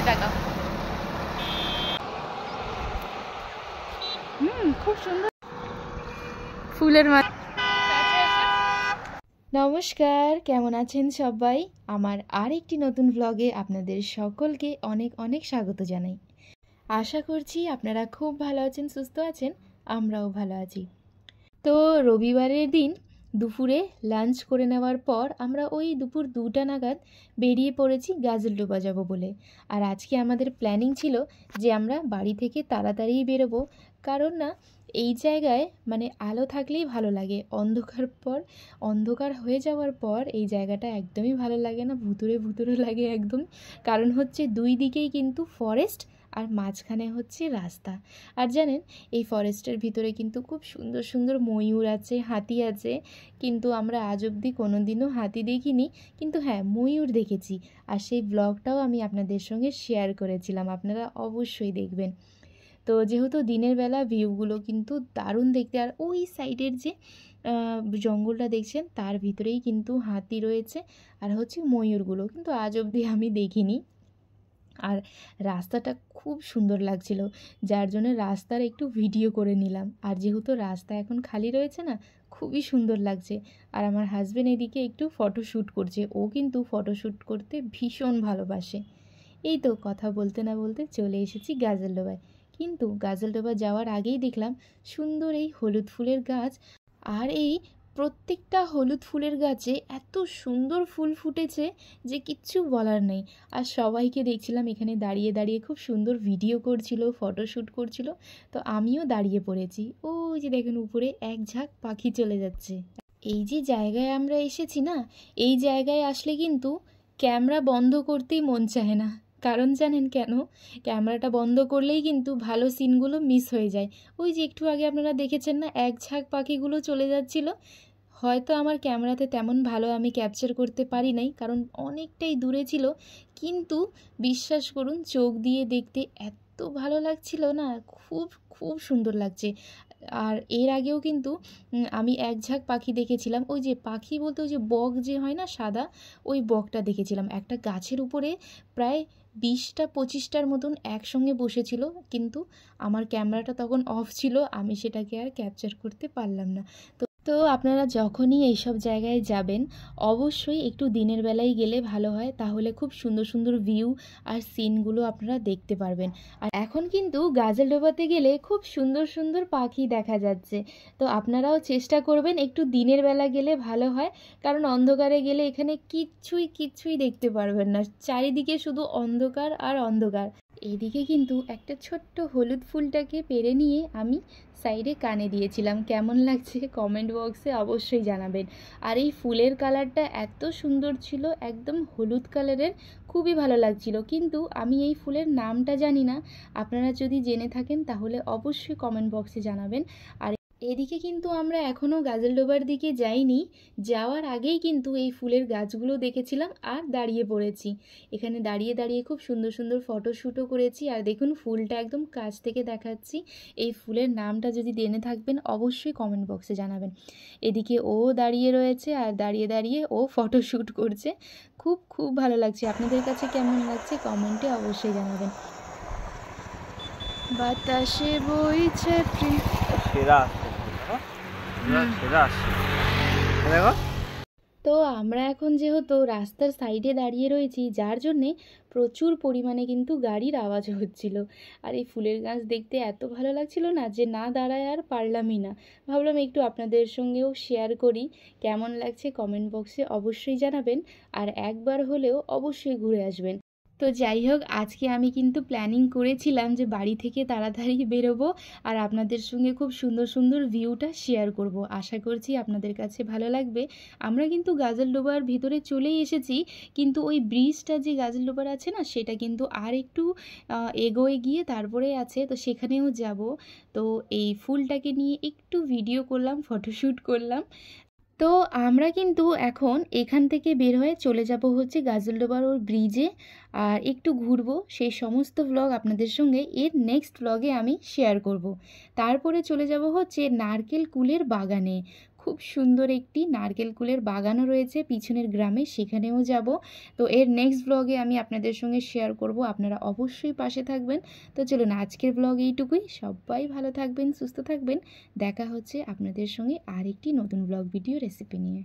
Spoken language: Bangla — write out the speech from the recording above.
টাকা। খুব সুন্দর ফুলের মালা। নমস্কার, কেমন আছেন সবাই? আমার আর একটি নতুন ব্লগে আপনাদের সকলকে অনেক অনেক স্বাগত জানাই। আশা করছি আপনারা খুব ভালো আছেন, সুস্থ আছেন, আমরাও ভালো আছি। তো রবিবারের দিন দুপুরে লাঞ্চ করে নেওয়ার পর আমরা ওই দুপুর 2টা নাগাদ বেরিয়ে পড়েছি গাজলডোবা যাব বলে। আর আজকে আমাদের প্ল্যানিং ছিল যে আমরা বাড়ি থেকে তাড়াতাড়ি বেরোবো, কারণ না এই জায়গায় মানে আলো থাকলেই ভালো লাগে, অন্ধকার হয়ে যাওয়ার পর এই জায়গাটা একদমই ভালো লাগে না, ভুতুরে ভুতুরে লাগে একদম। কারণ হচ্ছে দুই দিকেই কিন্তু ফরেস্ট আর মাঝখানে হচ্ছে রাস্তা। আর জানেন এই ফরেস্টের ভিতরে কিন্তু খুব সুন্দর সুন্দর ময়ূর আছে, হাতি আছে, কিন্তু আমরা আজ অবধি কোনো দিনও হাতি দেখিনি, কিন্তু হ্যাঁ ময়ূর দেখেছি। আর সেই ব্লগটাও আমি আপনাদের সঙ্গে শেয়ার করেছিলাম, আপনারা অবশ্যই দেখবেন। তো যেহেতু দিনের বেলা ভিউগুলো কিন্তু দারুণ দেখতে। আর ওই সাইডের যে জঙ্গলটা দেখছেন তার ভিতরেই কিন্তু হাতি রয়েছে আর হচ্ছে ময়ূরগুলো কিন্তু আজ অবধি আমি দেখিনি। আর রাস্তাটা খুব সুন্দর লাগছিল, যার জন্য রাস্তার একটু ভিডিও করে নিলাম। আর যেহেতু রাস্তা এখন খালি রয়েছে না, খুবই সুন্দর লাগছে। আর আমার হাজব্যান্ড এদিকে একটু ফটোশ্যুট করছে, ও কিন্তু ফটোশ্যুট করতে ভীষণ ভালোবাসে। এই তো কথা বলতে না বলতে চলে এসেছি গাজলডোবায়। কিন্তু গাজলডোবা যাওয়ার আগেই দেখলাম সুন্দর এই হলুদ ফুলের গাছ। আর এই প্রত্যেকটা হলুদ ফুলের গাছে এত সুন্দর ফুল ফুটেছে যে কিচ্ছু বলার নেই। আর সবাইকে দেখছিলাম এখানে দাঁড়িয়ে দাঁড়িয়ে খুব সুন্দর ভিডিও করছিল, ফটোশ্যুট করছিল। তো আমিও দাঁড়িয়ে পড়েছি। ওই যে দেখুন উপরে এক ঝাঁক পাখি চলে যাচ্ছে। এই যে জায়গায় আমরা এসেছি না, এই জায়গায় আসলে কিন্তু ক্যামেরা বন্ধ করতেই মন চায় না। কারণ জানেন কেন? ক্যামেরাটা বন্ধ করলেই কিন্তু ভালো সিনগুলো মিস হয়ে যায়। ওই যে একটু আগে আপনারা দেখেছেন না, এক ঝাঁক পাখিগুলো চলে যাচ্ছিল। হয়তো আমার ক্যামেরাতে তেমন ভালো আমি ক্যাপচার করতে পারি নাই, কারণ অনেকটাই দূরে ছিল, কিন্তু বিশ্বাস করুন চোখ দিয়ে দেখতে এত ভালো লাগছিল না, খুব খুব সুন্দর লাগছে। আর এর আগেও কিন্তু আমি এক ঝাঁক পাখি দেখেছিলাম। ওই যে পাখি বলতে ওই যে বক যে হয় না সাদা, ওই বকটা দেখেছিলাম একটা গাছের উপরে, প্রায় 20টা-25টার মতন একসঙ্গে বসেছিল, কিন্তু আমার ক্যামেরাটা তখন অফ ছিল, আমি সেটাকে আর ক্যাপচার করতে পারলাম না। তো আপনারা যখনই এইসব জায়গায় যাবেন অবশ্যই একটু দিনের বেলায় গেলে ভালো হয়, তাহলে খুব সুন্দর সুন্দর ভিউ আর সিনগুলো আপনারা দেখতে পারবেন। আর এখন কিন্তু গাজলডোবাতে গেলে খুব সুন্দর সুন্দর পাখি দেখা যাচ্ছে। তো আপনারাও চেষ্টা করবেন একটু দিনের বেলা গেলে ভালো হয়, কারণ অন্ধকারে গেলে এখানে কিচ্ছুই দেখতে পারবেন না, চারিদিকে শুধু অন্ধকার আর অন্ধকার। এইদিকে কিন্তু একটা ছোট্ট হলুদ ফুলটাকে পেরে নিয়ে আমি সাইডে কানে দিয়েছিলাম, কেমন লাগছে কমেন্ট বক্সে অবশ্যই জানাবেন। আর এই ফুলের কালারটা এত সুন্দর ছিল, একদম হলুদ কালারের, খুবই ভালো লাগছিল। কিন্তু আমি এই ফুলের নামটা জানি না, আপনারা যদি জেনে থাকেন তাহলে অবশ্যই কমেন্ট বক্সে জানাবেন। আর এদিকে কিন্তু আমরা এখনও গাজলডোবার দিকে যাইনি, যাওয়ার আগেই কিন্তু এই ফুলের গাছগুলো দেখেছিলাম আর দাঁড়িয়ে পড়েছি। এখানে দাঁড়িয়ে দাঁড়িয়ে খুব সুন্দর সুন্দর ফটোশ্যুটও করেছি। আর দেখুন ফুলটা একদম কাছ থেকে দেখাচ্ছি, এই ফুলের নামটা যদি জেনে থাকবেন অবশ্যই কমেন্ট বক্সে জানাবেন। এদিকে ও দাঁড়িয়ে রয়েছে আর দাঁড়িয়ে দাঁড়িয়ে ও ফটোশ্যুট করছে, খুব খুব ভালো লাগছে। আপনাদের কাছে কেমন লাগছে কমেন্টে অবশ্যই জানাবেন। বাতাসে বইছে তো আমরা এখন যেহেতু রাস্তার সাইডে দাঁড়িয়ে রয়েছি, যার জন্যে প্রচুর পরিমাণে কিন্তু গাড়ির আওয়াজ হচ্ছিল। আর এই ফুলের গাছ দেখতে এত ভালো লাগছিল না যে না দাঁড়ায় আর পারলামই না, ভাবলাম একটু আপনাদের সঙ্গেও শেয়ার করি। কেমন লাগছে কমেন্ট বক্সে অবশ্যই জানাবেন, আর একবার হলেও অবশ্যই ঘুরে আসবেন। তো যাই হোক, আজকে আমি কিন্তু প্ল্যানিং করেছিলাম যে বাড়ি থেকে তাড়াতাড়ি বেরোবো আর আপনাদের সঙ্গে খুব সুন্দর সুন্দর ভিউটা শেয়ার করব। আশা করছি আপনাদের কাছে ভালো লাগবে। আমরা কিন্তু গাজলডোবার ভিতরে চলেই এসেছি, কিন্তু ওই ব্রিজটা যে গাজলডোবার আছে না, সেটা কিন্তু আর একটু এগোয়ে গিয়ে তারপরে আছে, তো সেখানেও যাব। তো এই ফুলটাকে নিয়ে একটু ভিডিও করলাম, ফটোশ্যুট করলাম। তো আমরা কিন্তু এখন এখান থেকে বের হয়ে চলে যাব হচ্ছে গাজলডোবার ওর ব্রিজে, আর একটু ঘুরবো। সেই সমস্ত ব্লগ আপনাদের সঙ্গে এর নেক্সট ব্লগে আমি শেয়ার করব। তারপরে চলে যাব হচ্ছে নারকেল কুলের বাগানে। খুব সুন্দর একটি নারকেল কুলের বাগানও রয়েছে পিছনের গ্রামে, সেখানেও যাব। তো এর নেক্সট ব্লগে আমি আপনাদের সঙ্গে শেয়ার করব, আপনারা অবশ্যই পাশে থাকবেন। তো চলুন আজকের ব্লগ এইটুকুই। সবাই ভালো থাকবেন, সুস্থ থাকবেন। দেখা হচ্ছে আপনাদের সঙ্গে আরেকটি নতুন ব্লগ ভিডিও রেসিপি নিয়ে।